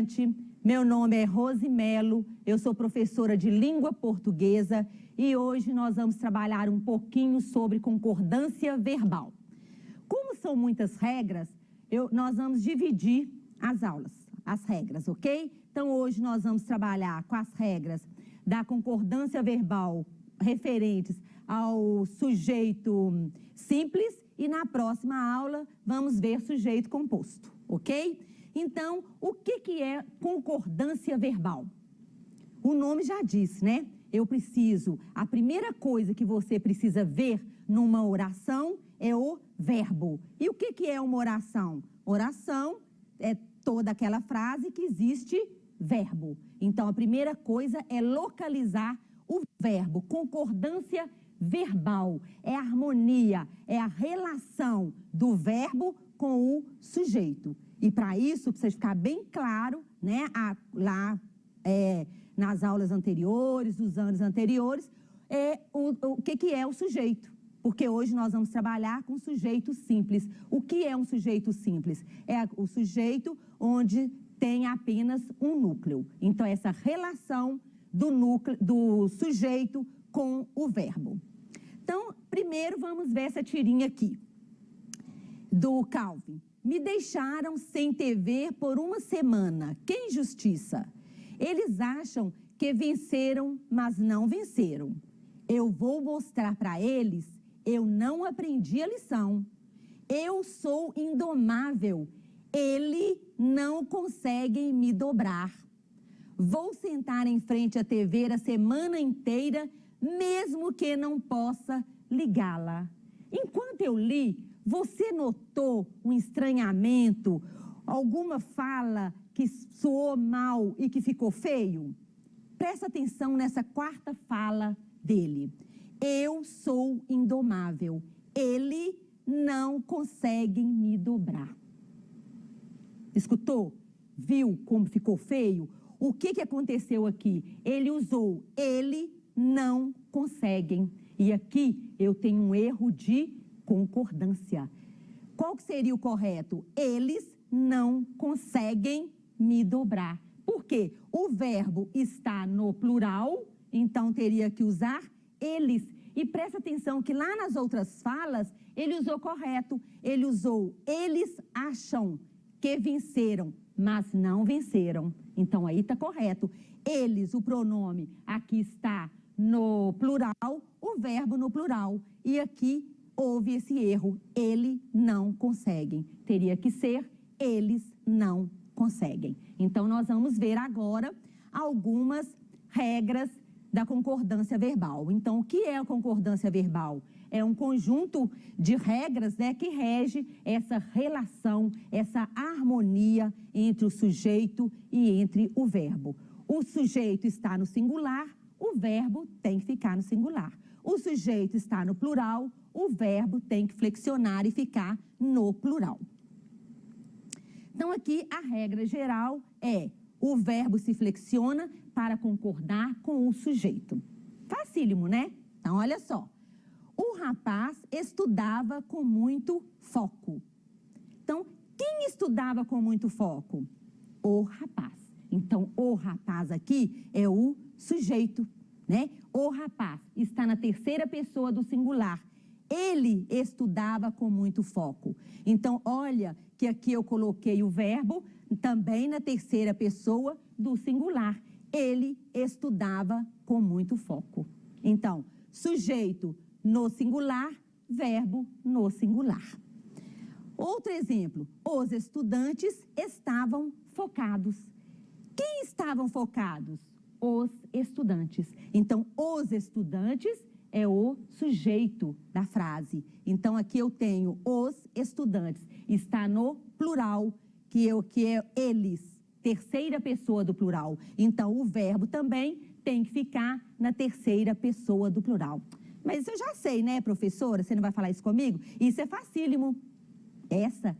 estudante, meu nome é Rose Melo, eu sou professora de língua portuguesa e hoje nós vamos trabalhar um pouquinho sobre concordância verbal. Como são muitas regras, nós vamos dividir as aulas, as regras, ok? Então hoje nós vamos trabalhar com as regras da concordância verbal referentes ao sujeito simples e na próxima aula vamos ver sujeito composto, ok? Então, o que é concordância verbal? O nome já diz, né? A primeira coisa que você precisa ver numa oração é o verbo. E o que é uma oração? Oração é toda aquela frase que existe verbo. Então, a primeira coisa é localizar o verbo. Concordância verbal é a harmonia, é a relação do verbo com o sujeito. E para isso, precisa ficar bem claro, né, nas aulas anteriores, dos anos anteriores, o que é o sujeito. Porque hoje nós vamos trabalhar com sujeito simples. O que é um sujeito simples? É o sujeito onde tem apenas um núcleo. Então, essa relação do sujeito com o verbo. Então, primeiro vamos ver essa tirinha aqui, do Calvin. Me deixaram sem TV por uma semana. Que injustiça! Eles acham que venceram, mas não venceram. Eu vou mostrar para eles, eu não aprendi a lição. Eu sou indomável. Eles não conseguem me dobrar. Vou sentar em frente à TV a semana inteira, mesmo que não possa ligá-la. Enquanto eu li, você notou um estranhamento, alguma fala que soou mal e que ficou feio? Presta atenção nessa quarta fala dele. Eu sou indomável. Eles não conseguem me dobrar. Escutou? Viu como ficou feio? O que aconteceu aqui? Ele usou eles não conseguem. E aqui eu tenho um erro de concordância. Qual que seria o correto? Eles não conseguem me dobrar. Por quê? O verbo está no plural, então teria que usar eles. E presta atenção que lá nas outras falas, ele usou correto. Ele usou eles acham que venceram, mas não venceram. Então aí está correto. Eles, o pronome, aqui está no plural, o verbo no plural. E aqui houve esse erro, ele não conseguem. Teria que ser, eles não conseguem. Então, nós vamos ver agora algumas regras da concordância verbal. Então, o que é a concordância verbal? É um conjunto de regras, né, que rege essa relação, essa harmonia entre o sujeito e entre o verbo. O sujeito está no singular, o verbo tem que ficar no singular. O sujeito está no plural, o verbo tem que flexionar e ficar no plural. Então, aqui a regra geral é o verbo se flexiona para concordar com o sujeito. Facílimo, né? Então, olha só. O rapaz estudava com muito foco. Então, quem estudava com muito foco? O rapaz. Então, o rapaz aqui é o sujeito, né? O rapaz está na terceira pessoa do singular. Ele estudava com muito foco. Então, olha que aqui eu coloquei o verbo também na terceira pessoa do singular. Ele estudava com muito foco. Então, sujeito no singular, verbo no singular. Outro exemplo, os estudantes estavam focados. Quem estavam focados? Os estudantes. Então, os estudantes é o sujeito da frase. Então, aqui eu tenho os estudantes. Está no plural, que é eles, terceira pessoa do plural. Então, o verbo também tem que ficar na terceira pessoa do plural. Mas eu já sei, né, professora? Você não vai falar isso comigo? Isso é facílimo. Esta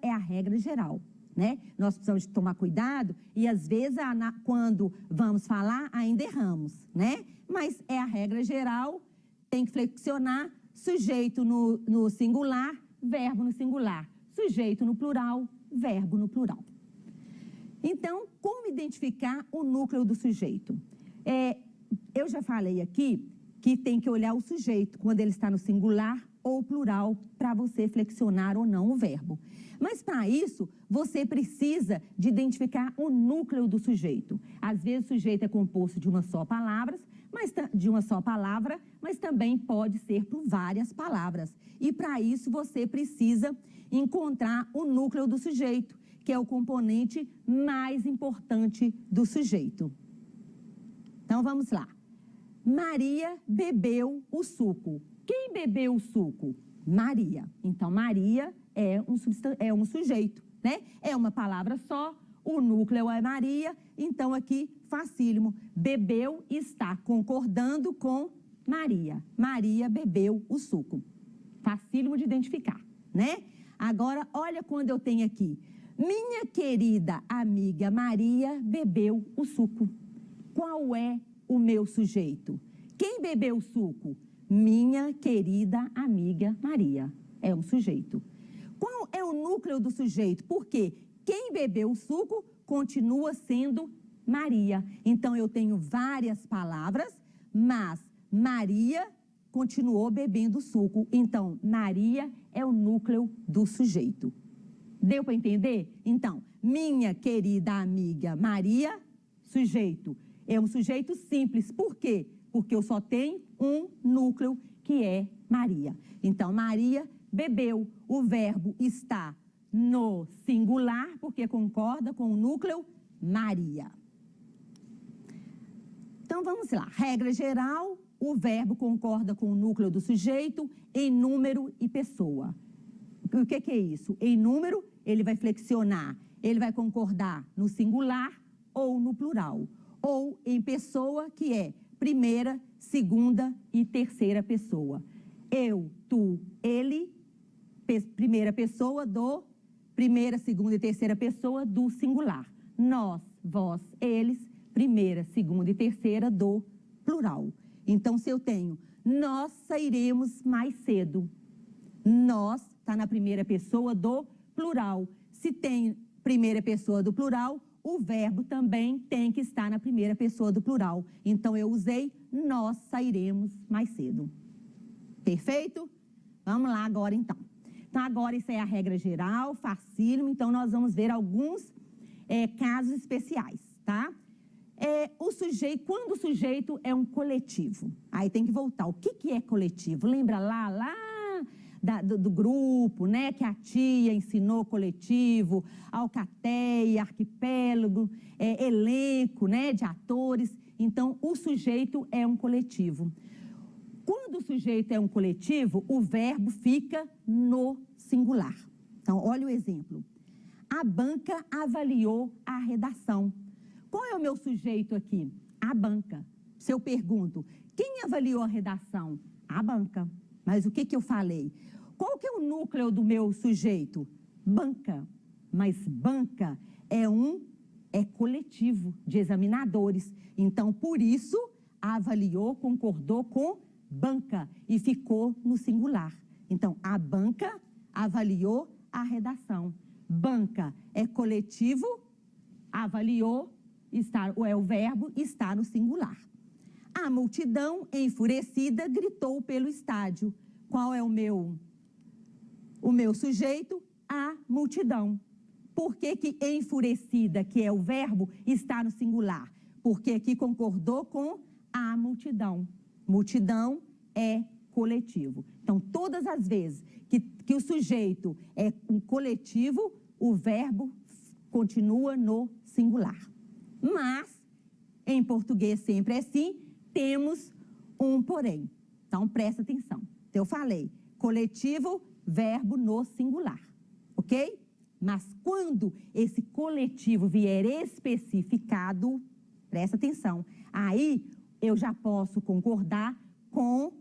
é a regra geral, né? Nós precisamos tomar cuidado e, às vezes, quando vamos falar, ainda erramos, né? Mas é a regra geral, tem que flexionar, sujeito no singular, verbo no singular. Sujeito no plural, verbo no plural. Então, como identificar o núcleo do sujeito? Eu já falei aqui que tem que olhar o sujeito quando ele está no singular ou plural para você flexionar ou não o verbo. Mas para isso, você precisa de identificar o núcleo do sujeito. Às vezes o sujeito é composto de uma só palavra, mas também pode ser por várias palavras. E para isso você precisa encontrar o núcleo do sujeito, que é o componente mais importante do sujeito. Então vamos lá. Maria bebeu o suco. Quem bebeu o suco? Maria. Então, Maria é um sujeito, né? É uma palavra só, o núcleo é Maria, então aqui, facílimo. Bebeu está concordando com Maria. Maria bebeu o suco. Facílimo de identificar, né? Agora, olha quando eu tenho aqui. Minha querida amiga Maria bebeu o suco. Qual é o meu sujeito? Quem bebeu o suco? Minha querida amiga Maria. É um sujeito. Qual é o núcleo do sujeito? Porque quem bebeu o suco continua sendo Maria. Então, eu tenho várias palavras, mas Maria continuou bebendo suco. Então, Maria é o núcleo do sujeito. Deu para entender? Então, minha querida amiga Maria, sujeito. É um sujeito simples. Por quê? Porque eu só tenho um núcleo, que é Maria. Então, Maria bebeu. O verbo está no singular, porque concorda com o núcleo Maria. Então, vamos lá. Regra geral, o verbo concorda com o núcleo do sujeito em número e pessoa. O que é isso? Em número, ele vai flexionar, ele vai concordar no singular ou no plural. Ou em pessoa, que é primeira, segunda e terceira pessoa. Eu, tu, ele, primeira pessoa do primeira, segunda e terceira pessoa do singular. Nós, vós, eles, primeira, segunda e terceira do plural. Então, se eu tenho, nós sairemos mais cedo. Nós está na primeira pessoa do plural. Se tem primeira pessoa do plural, o verbo também tem que estar na primeira pessoa do plural. Então, eu usei nós sairemos mais cedo. Perfeito? Vamos lá agora, então. Então, agora isso é a regra geral, facílimo. Então, nós vamos ver alguns casos especiais, tá? Quando o sujeito é um coletivo, aí tem que voltar. O que é coletivo? Lembra lá do grupo, né? Que a tia ensinou coletivo, alcateia, arquipélago, elenco, né? De atores. Então, o sujeito é um coletivo. Quando o sujeito é um coletivo, o verbo fica no singular. Então, olha o exemplo. A banca avaliou a redação. Qual é o meu sujeito aqui? A banca. Se eu pergunto, quem avaliou a redação? A banca. Mas o que eu falei? Qual que é o núcleo do meu sujeito? Banca. Mas banca é coletivo de examinadores. Então, por isso, avaliou, concordou com banca e ficou no singular. Então, a banca avaliou a redação. Banca é coletivo, avaliou, o verbo está no singular. A multidão enfurecida gritou pelo estádio. Qual é o meu sujeito? A multidão. Por que enfurecida, que é o verbo, está no singular? Porque aqui concordou com a multidão. Multidão é coletivo. Então, todas as vezes que o sujeito é um coletivo, o verbo continua no singular. Mas, em português sempre é assim, temos um porém. Então, presta atenção. Então, eu falei, coletivo, verbo no singular, ok? Mas quando esse coletivo vier especificado, presta atenção, aí eu já posso concordar com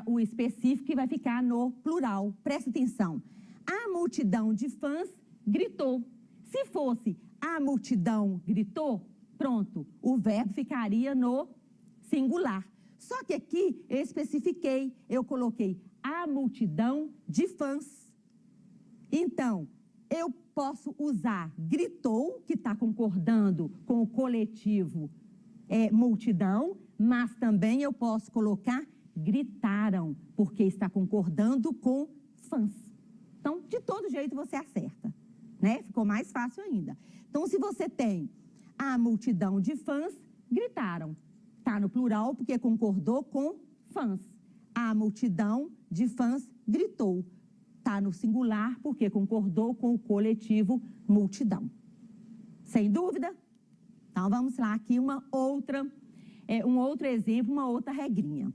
o específico que vai ficar no plural. Presta atenção. A multidão de fãs gritou. Se fosse a multidão gritou, pronto, o verbo ficaria no singular. Só que aqui eu especifiquei, eu coloquei a multidão de fãs. Então, eu posso usar gritou, que está concordando com o coletivo multidão, mas também eu posso colocar gritaram, porque está concordando com fãs. Então, de todo jeito você acerta, né? Ficou mais fácil ainda. Então, se você tem a multidão de fãs, gritaram. Está no plural porque concordou com fãs. A multidão de fãs gritou. Está no singular porque concordou com o coletivo multidão. Sem dúvida? Então, vamos lá aqui um outro exemplo, uma outra regrinha.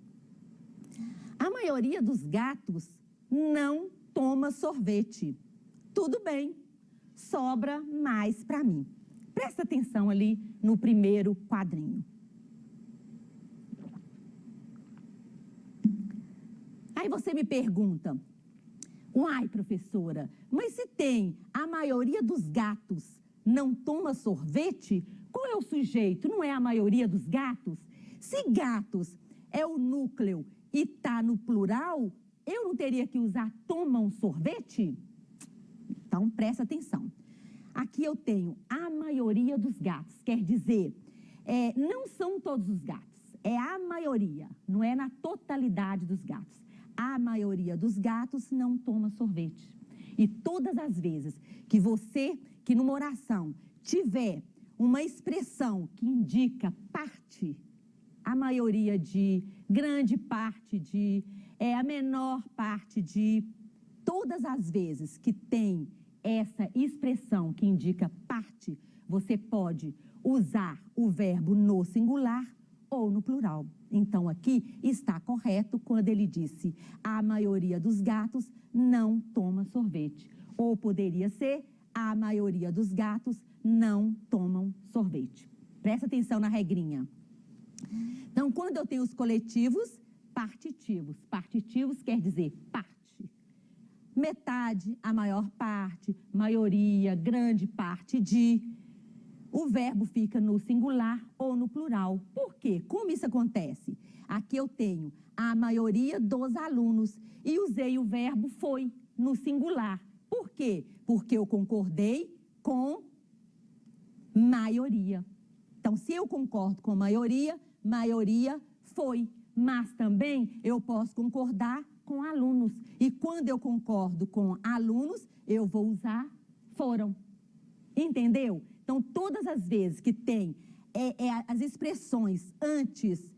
A maioria dos gatos não toma sorvete. Tudo bem, sobra mais para mim. Presta atenção ali no primeiro quadrinho. Aí você me pergunta, uai, professora, mas se tem a maioria dos gatos não toma sorvete, qual é o sujeito? Não é a maioria dos gatos? Se gatos é o núcleo e está no plural, eu não teria que usar tomam sorvete? Então, presta atenção. Aqui eu tenho a maioria dos gatos, quer dizer, não são todos os gatos, é a maioria, não é na totalidade dos gatos. A maioria dos gatos não toma sorvete. E todas as vezes que numa oração tiver uma expressão que indica parte, a maioria de, grande parte de, a menor parte de, todas as vezes que tem essa expressão que indica parte, você pode usar o verbo no singular ou no plural. Então, aqui está correto quando ele disse a maioria dos gatos não toma sorvete. Ou poderia ser a maioria dos gatos não tomam sorvete. Presta atenção na regrinha. Então, quando eu tenho os coletivos, partitivos. Partitivos quer dizer parte. Metade, a maior parte, maioria, grande parte de. O verbo fica no singular ou no plural. Por quê? Como isso acontece? Aqui eu tenho a maioria dos alunos e usei o verbo foi no singular. Por quê? Porque eu concordei com maioria. Então, se eu concordo com maioria, maioria foi. Mas também eu posso concordar com alunos. E quando eu concordo com alunos, eu vou usar foram. Entendeu? Então, todas as vezes que tem as expressões antes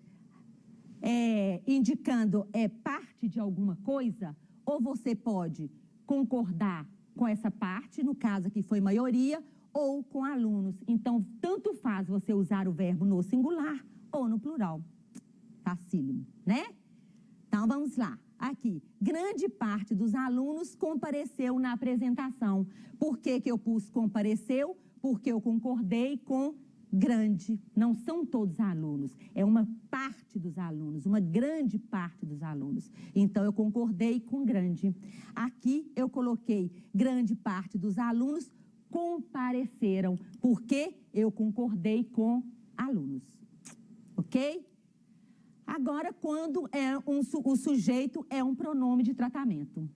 indicando parte de alguma coisa, ou você pode concordar com essa parte, no caso aqui foi maioria, ou com alunos. Então, tanto faz você usar o verbo no singular ou no plural. Facílimo, né? Então, vamos lá. Aqui, grande parte dos alunos compareceu na apresentação. Por que que eu pus compareceu? Porque eu concordei com grande. Não são todos alunos, é uma parte dos alunos, uma grande parte dos alunos. Então, eu concordei com grande. Aqui, eu coloquei grande parte dos alunos compareceram, porque eu concordei com alunos. Ok? Agora, quando o sujeito é um pronome de tratamento.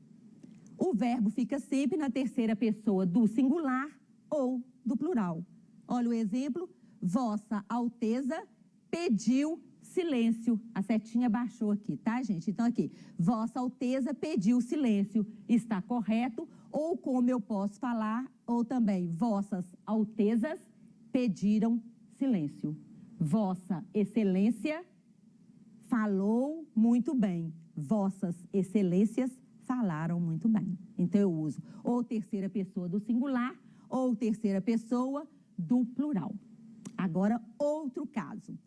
O verbo fica sempre na terceira pessoa do singular ou do plural. Olha o exemplo. Vossa Alteza pediu silêncio. A setinha baixou aqui, tá, gente? Então, aqui. Vossa Alteza pediu silêncio. Está correto? Ou como eu posso falar, ou também, Vossas Altezas pediram silêncio. Vossa Excelência falou muito bem. Vossas Excelências falaram muito bem. Então, eu uso ou terceira pessoa do singular ou terceira pessoa do plural. Agora, outro caso.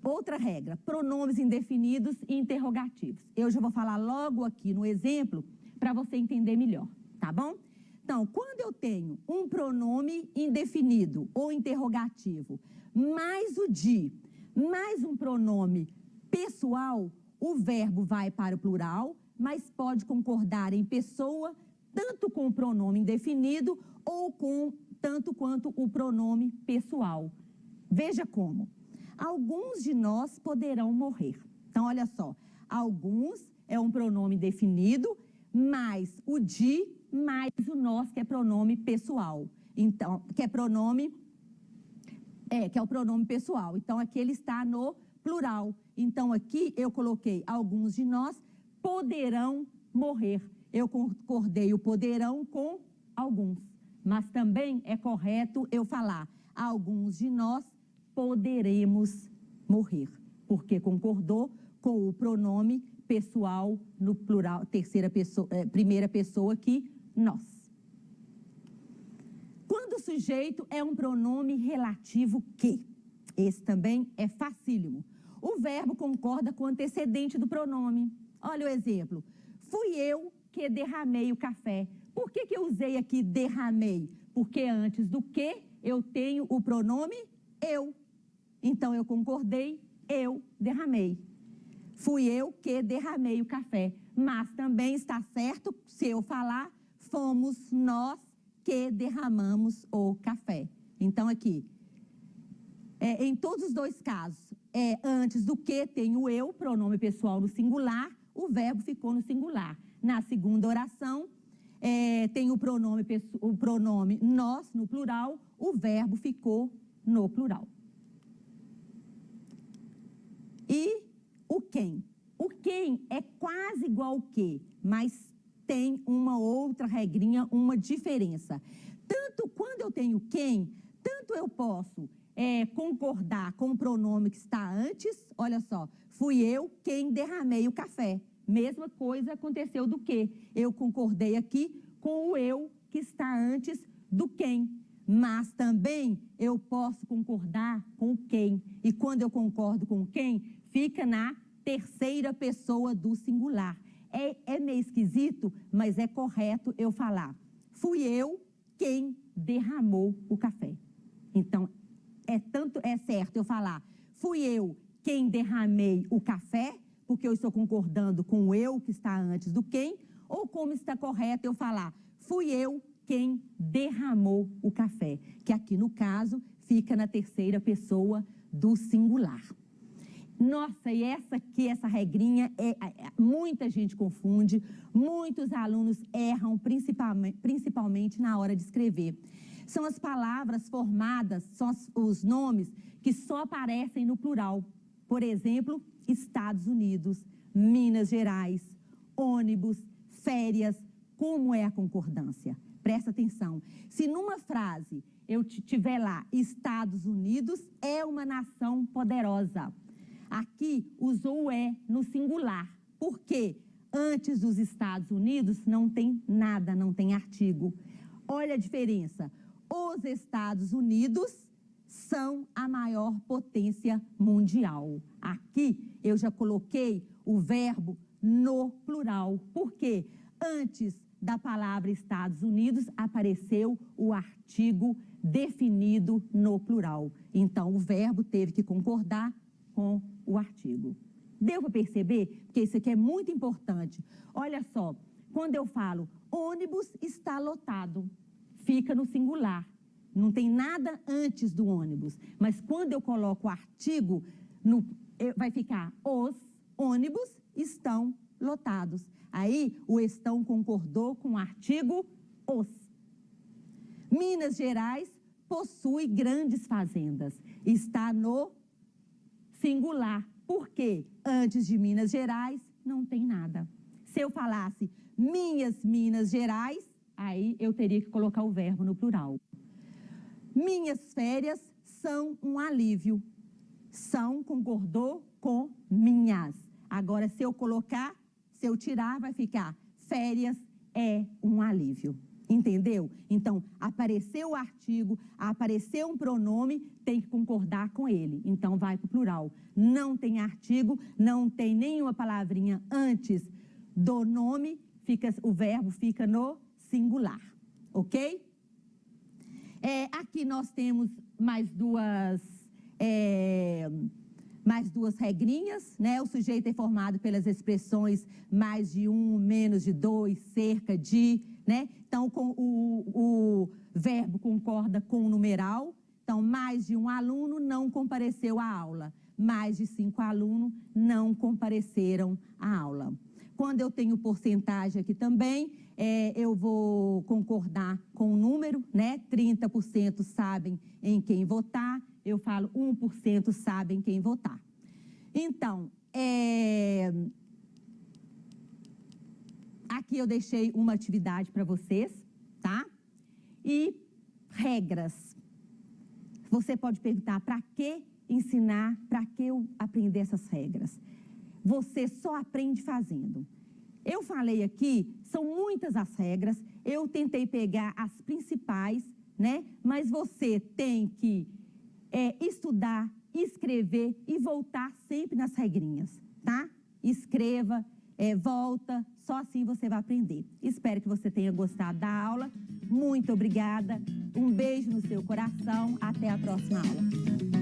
Outra regra, pronomes indefinidos e interrogativos. Eu já vou falar logo aqui no exemplo para você entender melhor, tá bom? Então, quando eu tenho um pronome indefinido ou interrogativo, mais o de, mais um pronome pessoal, o verbo vai para o plural, mas pode concordar em pessoa, tanto com o pronome indefinido ou com tanto quanto o pronome pessoal. Veja como. Alguns de nós poderão morrer. Então, olha só. Alguns é um pronome definido, mais o de, mais o nós, que é pronome pessoal. Então, que é o pronome pessoal. Então, aqui ele está no plural. Então, aqui eu coloquei alguns de nós poderão morrer. Eu concordei o poderão com alguns. Mas também é correto eu falar alguns de nós poderemos morrer, porque concordou com o pronome pessoal no plural, primeira pessoa aqui, nós. Quando o sujeito é um pronome relativo que, esse também é facílimo. O verbo concorda com o antecedente do pronome. Olha o exemplo. Fui eu que derramei o café. Por que eu usei aqui derramei? Porque antes do que eu tenho o pronome eu. Então eu concordei, eu derramei. Fui eu que derramei o café. Mas também está certo se eu falar fomos nós que derramamos o café. Então aqui, em todos os dois casos, antes do que tem o eu, pronome pessoal no singular, o verbo ficou no singular. Na segunda oração, tem o pronome nós no plural, o verbo ficou no plural. E o quem? O quem é quase igual ao que, mas tem uma outra regrinha, uma diferença. Tanto quando eu tenho quem, tanto eu posso concordar com o pronome que está antes, olha só, fui eu quem derramei o café. Mesma coisa aconteceu do que. Eu concordei aqui com o eu que está antes do quem. Mas também eu posso concordar com o quem. E quando eu concordo com quem, fica na terceira pessoa do singular. É meio esquisito, mas é correto eu falar. Fui eu quem derramou o café. Então, é certo eu falar, fui eu quem derramei o café, porque eu estou concordando com o eu que está antes do quem, ou como está correto eu falar, fui eu quem derramou o café, que aqui no caso fica na terceira pessoa do singular. Nossa, e essa regrinha, muita gente confunde, muitos alunos erram, principalmente na hora de escrever. São as palavras formadas, são os nomes que só aparecem no plural. Por exemplo, Estados Unidos, Minas Gerais, ônibus, férias, como é a concordância? Presta atenção. Se numa frase eu tiver lá, Estados Unidos é uma nação poderosa. Aqui usou o no singular. Por quê? Antes dos Estados Unidos não tem nada, não tem artigo. Olha a diferença. Os Estados Unidos são a maior potência mundial. Aqui eu já coloquei o verbo no plural. Por quê? Antes da palavra Estados Unidos apareceu o artigo definido no plural. Então o verbo teve que concordar com o artigo. Deu para perceber? Porque isso aqui é muito importante. Olha só, quando eu falo ônibus está lotado, fica no singular. Não tem nada antes do ônibus. Mas quando eu coloco o artigo, vai ficar os ônibus estão lotados. Aí o estão concordou com o artigo os. Minas Gerais possui grandes fazendas. Está no singular. Por quê? Antes de Minas Gerais, não tem nada. Se eu falasse minhas Minas Gerais, aí eu teria que colocar o verbo no plural. Minhas férias são um alívio. São concordou com minhas. Agora, se eu tirar, vai ficar férias é um alívio. Entendeu? Então, apareceu o artigo, apareceu um pronome, tem que concordar com ele. Então, vai para o plural. Não tem artigo, não tem nenhuma palavrinha antes do nome, o verbo fica no singular. Ok? Aqui nós temos mais duas regrinhas, né? O sujeito é formado pelas expressões mais de um, menos de dois, cerca de, né? Então, o verbo concorda com o numeral. Então, mais de um aluno não compareceu à aula. Mais de 5 alunos não compareceram à aula. Quando eu tenho porcentagem aqui também, eu vou concordar com o número, né? 30% sabem em quem votar, eu falo 1% sabem quem votar. Então, aqui eu deixei uma atividade para vocês, tá? E regras. Você pode perguntar, para que ensinar, para que eu aprender essas regras? Você só aprende fazendo. Eu falei aqui, são muitas as regras, eu tentei pegar as principais, né? Mas você tem que estudar, escrever e voltar sempre nas regrinhas, tá? Escreva, volta, só assim você vai aprender. Espero que você tenha gostado da aula. Muito obrigada, um beijo no seu coração, até a próxima aula.